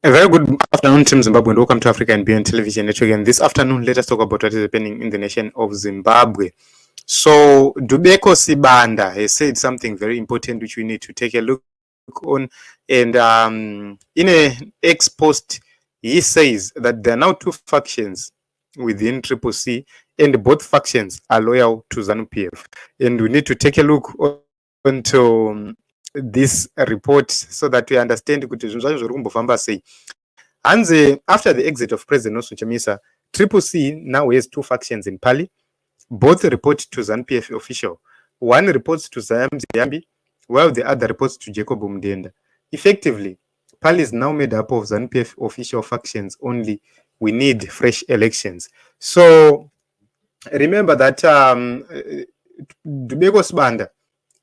A very good afternoon, Team Zimbabwe, and welcome to Africa and Beyond Television Network. And this afternoon, let us talk about what is happening in the nation of Zimbabwe. So, Dubeko Sibanda has said something very important which we need to take a look on. And in an ex post, he says that there are now two factions within CCC, and both factions are loyal to ZANU-PF. And we need to take a look onto this report so that we understand kuti zvinhu zvacho zviri kumbofamba sei. Hanze, after the exit of President Nelson Chamisa, CCC now has two factions in Pali. Both report to ZANU-PF official. One reports to Zayambi, while the other reports to Jacob Mdenda. Effectively, Pali is now made up of ZANU-PF official factions only. We need fresh elections. So remember that Dubeko Sibanda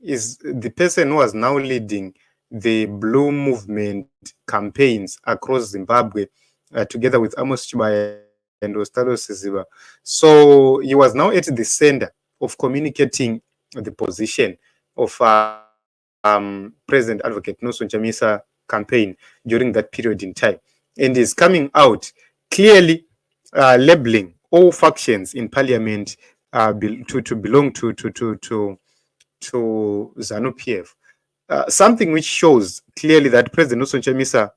is the person who was now leading the Blue Movement campaigns across Zimbabwe, together with Amos Chibaya and Ostalo Siziba. So he was now at the center of communicating the position of President Advocate Nelson Chamisa campaign during that period in time, and is coming out clearly labeling all factions in parliament to belong to ZANU-PF. Something which shows clearly that President Nelson Chamisa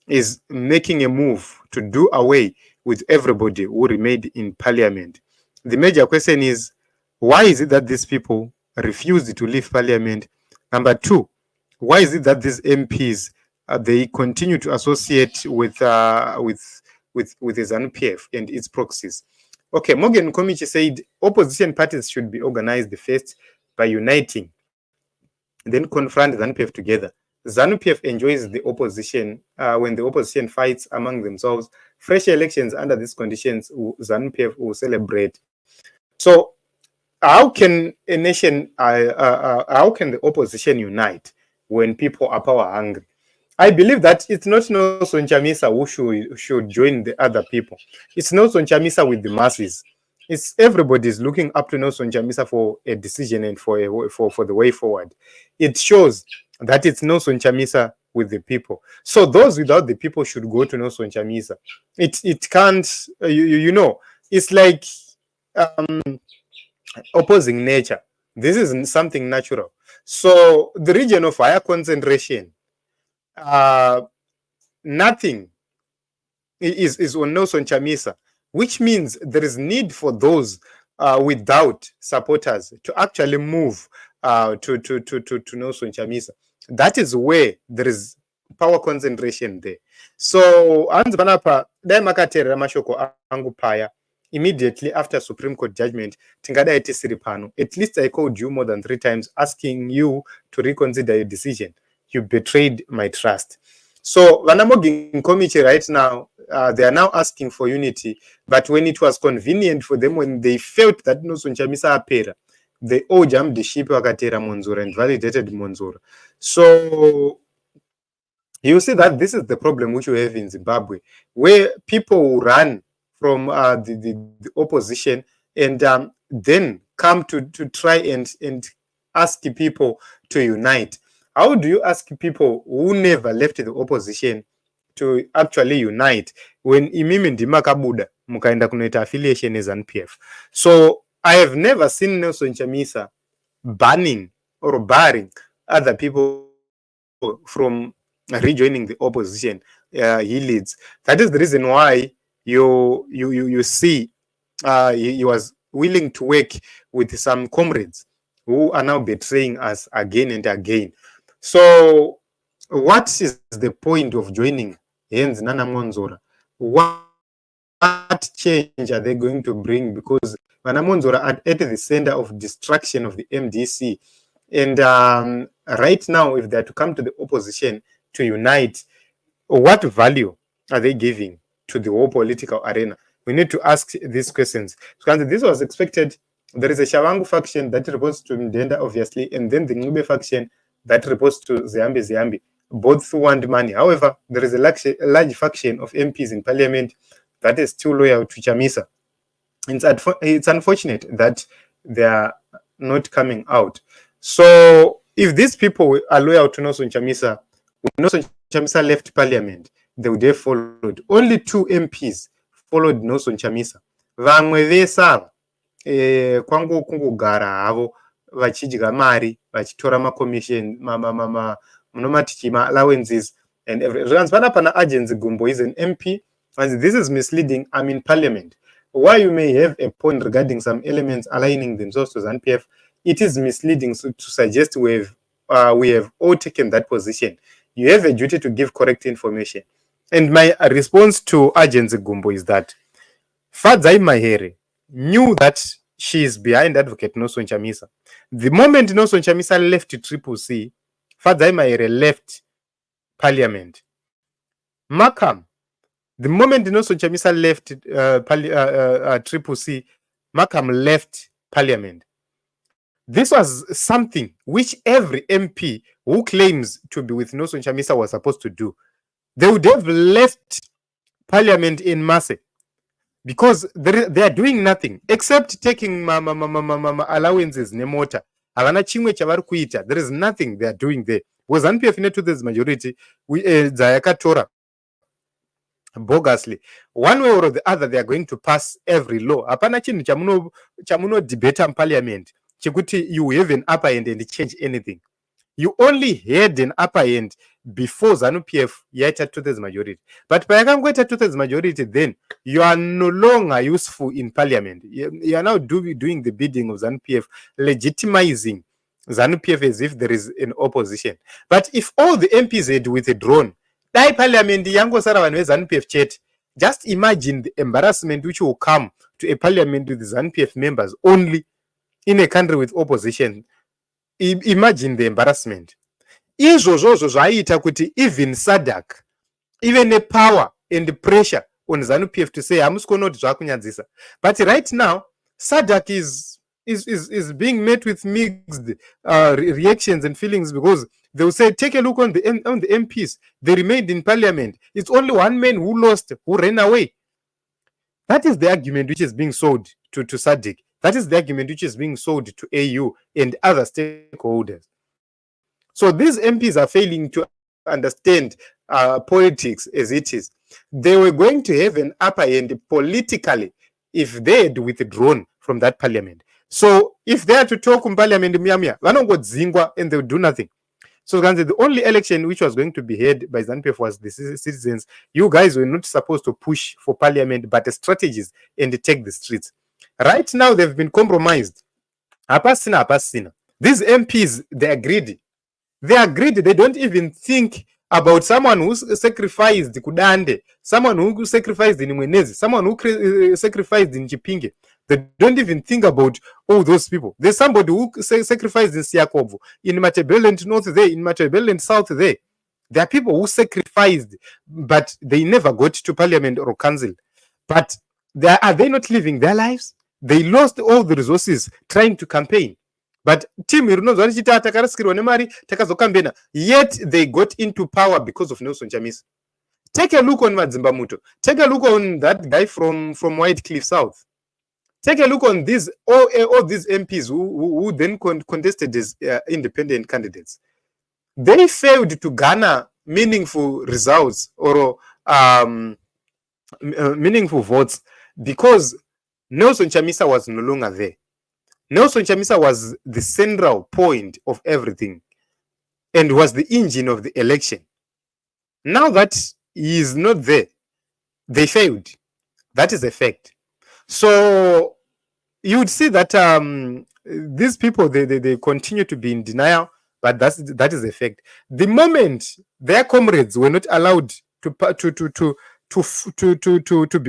is making a move to do away with everybody who remained in parliament. The major question is, why is it that these people refused to leave parliament? Number two, why is it that these MPs they continue to associate with the ZANU-PF and its proxies? Okay, Morgan Komichi said opposition parties should be organized first by uniting, then confront ZANU-PF together. ZANU-PF enjoys the opposition when the opposition fights among themselves. Fresh elections under these conditions, ZANU-PF will celebrate. So how can a nation, how can the opposition unite when people are power hungry? I believe that it's not Nelson Chamisa who should join the other people. It's Nelson Chamisa with the masses. It's everybody's looking up to Nelson Chamisa for a decision and for the way forward. It shows that it's Nelson Chamisa with the people. So those without the people should go to Nelson Chamisa. It can't, you know, it's like opposing nature. This is something natural. So the region of higher concentration, nothing is on Nelson Chamisa, which means there is need for those without supporters to actually move to Nelson Chamisa. That is where there is power concentration there. So immediately after Supreme Court judgment, at least I called you more than 3 times asking you to reconsider your decision. You betrayed my trust. So Vanamogi Komichi right now, they are now asking for unity, but when it was convenient for them, when they felt that Nelson Chamisa apera, they all jumped the ship wakatera Monzura and validated Monzura. So you see that this is the problem which we have in Zimbabwe, where people run from the opposition and then come to try and ask people to unite. How do you ask people who never left the opposition to actually unite when imimi ndima kabuda mukaenda kunoita affiliation as ZANU-PF? So I have never seen Nelson Chamisa banning or barring other people from rejoining the opposition he leads. That is the reason why you see he was willing to work with some comrades who are now betraying us again and again. So what is the point of joining Hens Nana Monzora? What change are they going to bring? Because Nana Monzora are at the center of destruction of the MDC. And right now, if they're to come to the opposition to unite, what value are they giving to the whole political arena? We need to ask these questions. So this was expected. There is a Shawangu faction that reports to Mdenda, obviously, and then the Ngube faction that reports to Zayambi. Both want money. However, there is a large faction of MPs in parliament that is still loyal to Chamisa. It's unfortunate that they are not coming out. So if these people are loyal to Nelson Chamisa, when Nelson Chamisa left parliament, they would have followed. Only 2 MPs followed Nelson Chamisa. Vamwe vesava kwangu kungogara havo vachidya mari vachitora macommission munomati allowances and everything. Pana Agency Gumbo is an MP, and this is misleading. I'm in parliament. While you may have a point regarding some elements aligning themselves to ZANU-PF, it is misleading to suggest we have all taken that position. You have a duty to give correct information. And my response to Agency Gumbo is that Fadzai Mahere knew that she is behind Advocate Nelson Chamisa. The moment Nelson Chamisa left CCC, Fadzai Mahere left Parliament. Markham, the moment Nelson Chamisa left CCC, Markham left Parliament. This was something which every MP who claims to be with Nelson Chamisa was supposed to do. They would have left Parliament in masse, because they are doing nothing except taking allowances nemota. Havana chimwe chavari kuita. There is nothing they are doing there. Was ZANU-PF ine two-thirds majority dzayakatora bogusly. One way or the other, they are going to pass every law. Hapana chinhu chamuno debate in parliament chekuti you have an upper hand and change anything. You only had an upper hand before ZANU-PF yaita two-thirds majority. But payakangoita two-thirds majority, then you are no longer useful in parliament. You are now doing the bidding of ZANU-PF, legitimizing ZANU-PF as if there is an opposition. But if all the MPs had withdrawn, dai parliament yangosara vanhu veZANU-PF chete, just imagine the embarrassment which will come to a parliament with ZANU-PF members only in a country with opposition. Imagine the embarrassment. Izvozvo zvaiita kuti even SADC, even a power and the pressure on ZANU-PF to say hamusi kuona kuti zvakunyadzisa. But right now SADC is being met with mixed reactions and feelings, because they will say, take a look on the MPs. They remained in parliament. It's only one man who lost, who ran away. That is the argument which is being sold to SADC. That is the argument which is being sold to AU and other stakeholders. So these MPs are failing to understand politics as it is. They were going to have an upper hand politically if they had withdrawn from that parliament. So if they are to talk in parliament, vanongodzingwa and they will do nothing. So the only election which was going to be held by ZANU-PF was the citizens. You guys were not supposed to push for parliament, but the strategies and take the streets. Right now, they've been compromised. Apasina. These MPs, they are greedy. They are greedy. They don't even think about someone who sacrificed Kudande, someone who sacrificed in Mwenezi, someone who sacrificed in Chipinge. They don't even think about all those people. There's somebody who sacrificed in Siakovo, in Matabeleland North there, in Matabeleland South there. There are people who sacrificed, but they never got to parliament or council. But are they not living their lives? They lost all the resources trying to campaign. But yet they got into power because of Nelson Chamisa. Take a look on Madzimba Muto. Take a look on that guy from White Cliff South. Take a look on all these MPs who then contested as independent candidates. They failed to garner meaningful results or meaningful votes because Nelson Chamisa was no longer there. Nelson Chamisa was the central point of everything and was the engine of the election. Now that he is not there, they failed. That is a fact. So you would see that these people, they continue to be in denial, but that is a fact. The moment their comrades were not allowed to be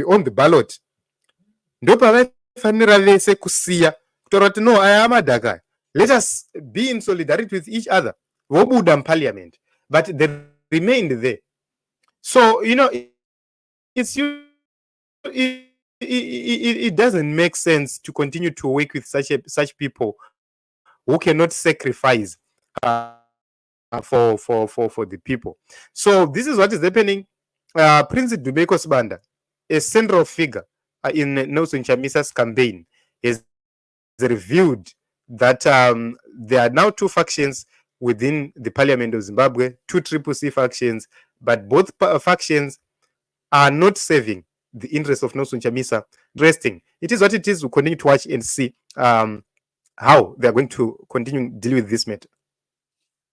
on the ballot, no, I am a daga. Let us be in solidarity with each other. Wobudam parliament, but they remained there. So it doesn't make sense to continue to work with such people who cannot sacrifice for the people. So this is what is happening. Prince Dubeko Sibanda, a central figure in Nelson Chamisa's campaign, is revealed that there are now two factions within the Parliament of Zimbabwe, two CCC factions, but both factions are not serving the interests of Nelson Chamisa resting. It is what it is. We'll continue to watch and see how they're going to continue deal with this matter.